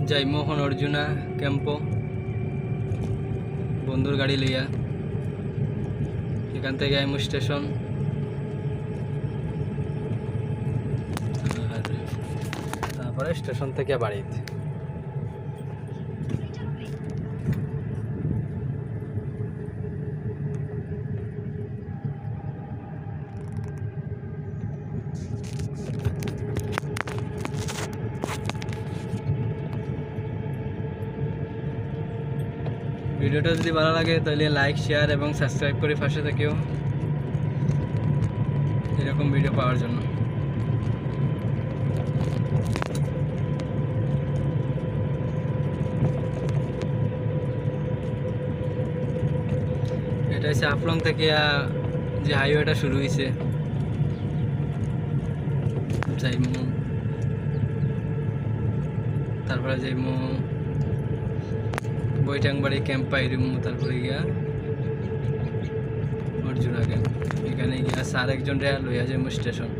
যাই মোহন অর্জুনা ক্যাম্পো বন্ধুর গাড়ি লইয়া এখান থেকে আইমু স্টেশন আর তারপরে স্টেশন থেকে বাড়িতে ভিডিওটা যদি ভালো লাগে তাহলে লাইক শেয়ার এবং সাবস্ক্রাইব করে পাশে থেকেও এরকম ভিডিও পাওয়ার জন্য। এটা হচ্ছে আফলং থেকে যে হাইওয়েটা শুরু হয়েছে যাইমু, তারপরে যাইমু বৈঠাংবাড়ি ক্যাম্প পাইরিমু, তারপরে গিয়া অর্জুনা ক্যাম্প। এখানে গিয়া স্যার একজন লইয়া যাইমু স্টেশন।